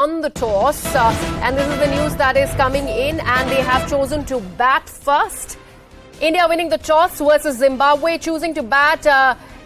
On the toss, and this is the news that is coming in, and they have chosen to bat first. India winning the toss versus Zimbabwe, choosing to bat.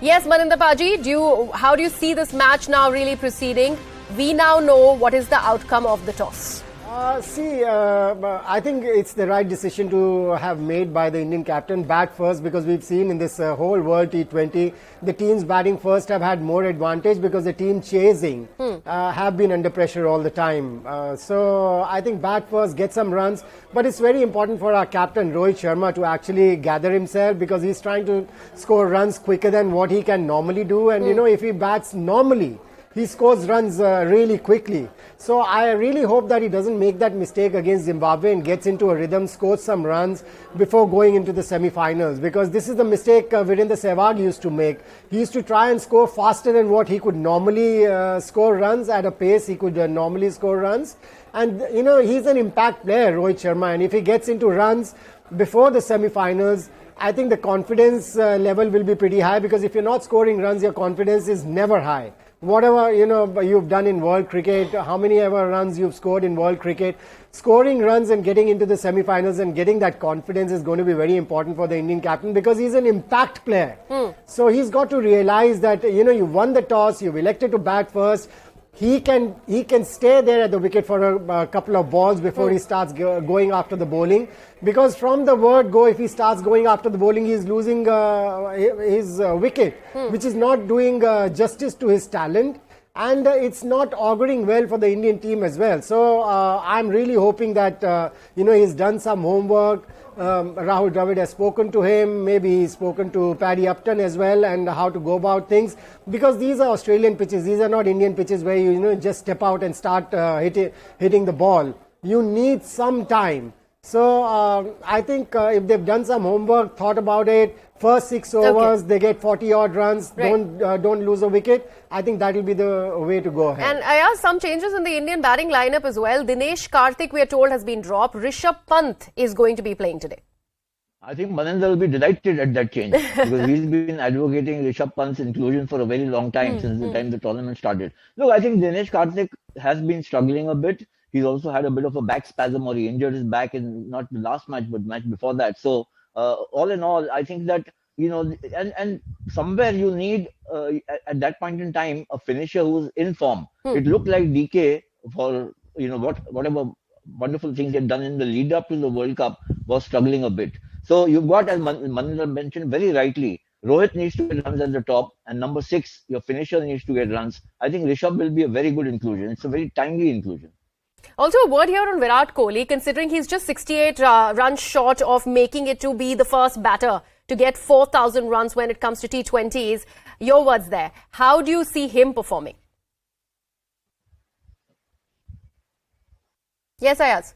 Yes, Maninder Paji, how do you see this match now really proceeding? We now know what is the outcome of the toss. I think it's the right decision to have made by the Indian captain, bat first, because we've seen in this whole World T20, the teams batting first have had more advantage because the team chasing have been under pressure all the time. So I think bat first, get some runs, but it's very important for our captain Rohit Sharma to actually gather himself, because he's trying to score runs quicker than what he can normally do, and you know, if he bats normally, he scores runs really quickly. So I really hope that he doesn't make that mistake against Zimbabwe and gets into a rhythm, scores some runs before going into the semi-finals. Because this is the mistake Virendra Sehwag used to make. He used to try and score faster than what he could normally score runs at a pace he could normally score runs. And you know, he's an impact player, Rohit Sharma. And if he gets into runs before the semi-finals, I think the confidence level will be pretty high, because if you're not scoring runs, your confidence is never high. Whatever you've done in world cricket, how many ever runs you've scored in world cricket, scoring runs and getting into the semi-finals and getting that confidence is going to be very important for the Indian captain, because he's an impact player. So he's got to realize that you won the toss, you've elected to bat first. He can stay there at the wicket for a couple of balls before he starts going after the bowling, because from the word go, if he starts going after the bowling, he's losing his wicket, which is not doing justice to his talent, and it's not auguring well for the Indian team as well. So I'm really hoping that he's done some homework. Rahul Dravid has spoken to him, maybe he's spoken to Paddy Upton as well, and how to go about things, because these are Australian pitches, these are not Indian pitches where you just step out and start hitting the ball. You need some time. So I think if they've done some homework, thought about it, first 6 overs, they get 40 odd runs, don't lose a wicket, I think that will be the way to go ahead. And I asked some changes in the Indian batting lineup as well. Dinesh Karthik, we are told, has been dropped. Rishabh Pant is going to be playing today. I think Maninder will be delighted at that change, because he's been advocating Rishabh Pant's inclusion for a very long time, since the time the tournament started. Look, I think Dinesh Karthik has been struggling a bit. He's also had a bit of a back spasm, or he injured his back in not the last match, but match before that. So all in all, I think that, and somewhere you need, at that point in time, a finisher who's in form. It looked like DK, for, whatever wonderful things he had done in the lead up to the World Cup, was struggling a bit. So you've got, as Maninder mentioned very rightly, Rohit needs to get runs at the top, and number 6, your finisher needs to get runs. I think Rishabh will be a very good inclusion. It's a very timely inclusion. Also, a word here on Virat Kohli, considering he's just 68 runs short of making it to be the first batter to get 4,000 runs when it comes to T20s. Your words there. How do you see him performing? Yes, Ayaz.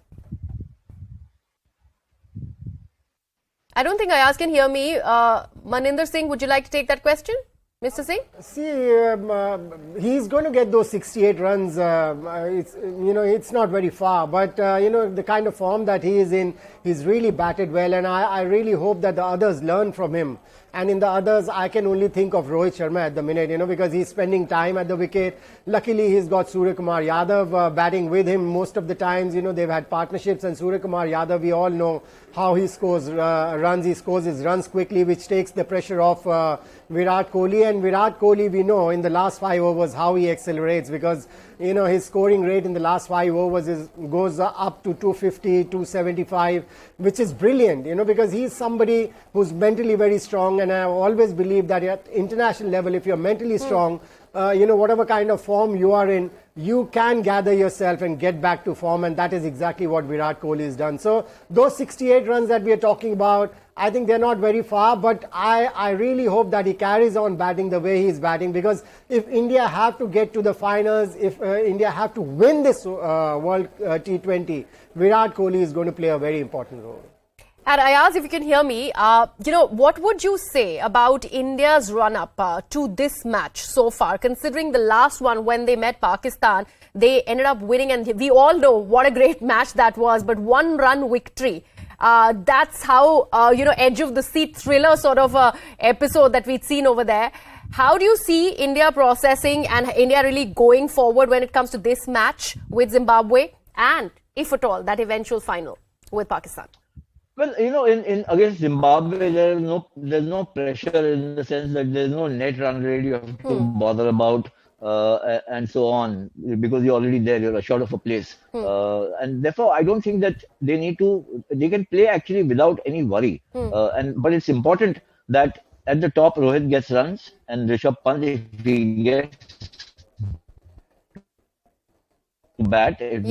I don't think Ayaz can hear me. Maninder Singh, would you like to take that question? Mr. Singh? See, he's going to get those 68 runs. It's not very far, but the kind of form that he is in, he's really batted well, and I really hope that the others learn from him. And in the others, I can only think of Rohit Sharma at the minute, because he's spending time at the wicket. Luckily, he's got Surya Kumar Yadav batting with him most of the times. They've had partnerships, and Surya Kumar Yadav, we all know how he scores runs. He scores his runs quickly, which takes the pressure off Virat Kohli. And Virat Kohli, we know in the last 5 overs how he accelerates, because his scoring rate in the last 5 overs goes up to 250, 275, which is brilliant, because he's somebody who's mentally very strong. And I always believe that at international level, if you're mentally strong, whatever kind of form you are in, you can gather yourself and get back to form, and that is exactly what Virat Kohli has done. So those 68 runs that we are talking about, I think they're not very far, but I really hope that he carries on batting the way he's batting, because if India have to get to the finals, if India have to win this World T20, Virat Kohli is going to play a very important role. And Ayaz, if you can hear me, what would you say about India's run-up to this match so far, considering the last one when they met Pakistan, they ended up winning, and we all know what a great match that was, but 1-run victory. That's how, edge of the seat thriller sort of episode that we'd seen over there. How do you see India processing and India really going forward when it comes to this match with Zimbabwe and, if at all, that eventual final with Pakistan? Well, in against Zimbabwe, there's no pressure in the sense that there's no net run rate you have to bother about, and so on, because you're already there, you're assured of a place. And therefore, I don't think that they can play actually without any worry. But it's important that at the top, Rohit gets runs, and Rishabh Pant, if he gets bat, if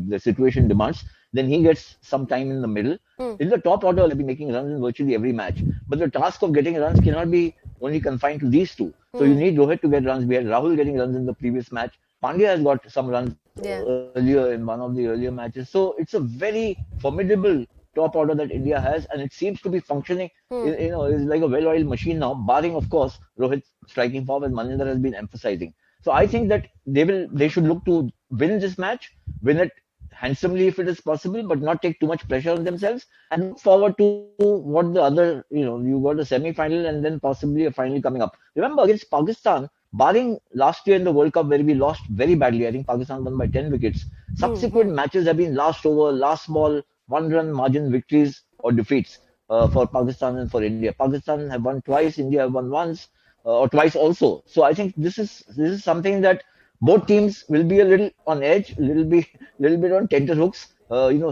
the situation demands, then he gets some time in the middle. In the top order, they'll be making runs in virtually every match. But the task of getting runs cannot be only confined to these two. So you need Rohit to get runs. We had Rahul getting runs in the previous match. Pandya has got some runs earlier in one of the earlier matches. So it's a very formidable top order that India has, and it seems to be functioning. It's like a well-oiled machine now, barring, of course, Rohit striking forward. Maninder has been emphasizing. So I think that they should look to win this match, win it handsomely if it is possible, but not take too much pressure on themselves, and look forward to what the other, you got a semi-final and then possibly a final coming up. Remember, against Pakistan, barring last year in the World Cup where we lost very badly, I think Pakistan won by 10 wickets. Subsequent matches have been last over, last ball, one-run margin victories or defeats for Pakistan and for India. Pakistan have won twice, India have won once or twice also. So I think this is something that both teams will be a little on edge, little bit on tenterhooks,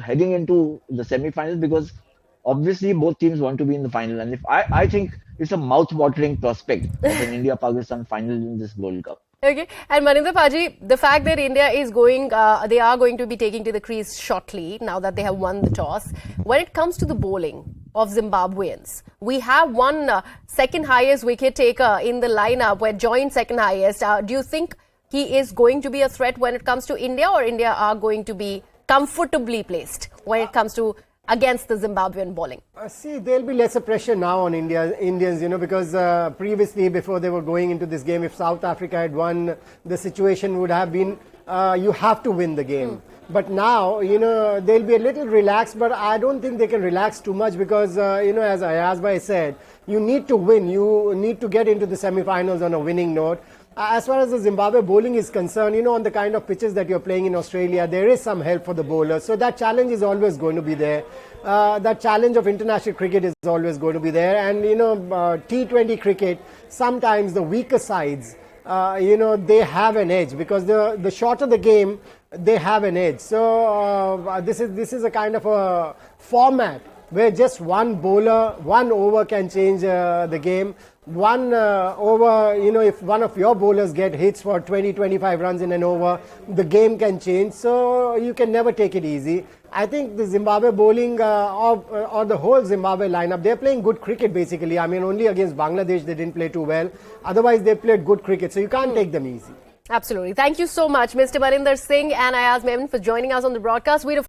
heading into the semi-finals, because obviously both teams want to be in the final. And I think it's a mouth-watering prospect of an India-Pakistan final in this World Cup. Okay, and Maninder Paji, the fact that India is they are going to be taking to the crease shortly now that they have won the toss. When it comes to the bowling of Zimbabweans, we have one second highest wicket taker in the lineup. We're joint second highest. Do you think he is going to be a threat when it comes to India, or India are going to be comfortably placed when it comes to against the Zimbabwean bowling? See, there'll be lesser pressure now on Indians, because previously, before they were going into this game, if South Africa had won, the situation would have been you have to win the game. But now, they'll be a little relaxed, but I don't think they can relax too much because, as Ayaz Bhai said, you need to win. You need to get into the semi-finals on a winning note. As far as the Zimbabwe bowling is concerned, on the kind of pitches that you're playing in Australia, there is some help for the bowlers. So that challenge is always going to be there. That challenge of international cricket is always going to be there. And, T20 cricket, sometimes the weaker sides, they have an edge because the shorter the game, they have an edge. So this is a kind of a format where just one bowler, one over can change the game. One over, if one of your bowlers get hits for 20-25 runs in an over, the game can change. So you can never take it easy. I think the Zimbabwe bowling or the whole Zimbabwe lineup, they're playing good cricket basically. I mean, only against Bangladesh they didn't play too well. Otherwise, they played good cricket. So you can't take them easy. Absolutely. Thank you so much, Mr. Maninder Singh and Ayaz Memon, for joining us on the broadcast.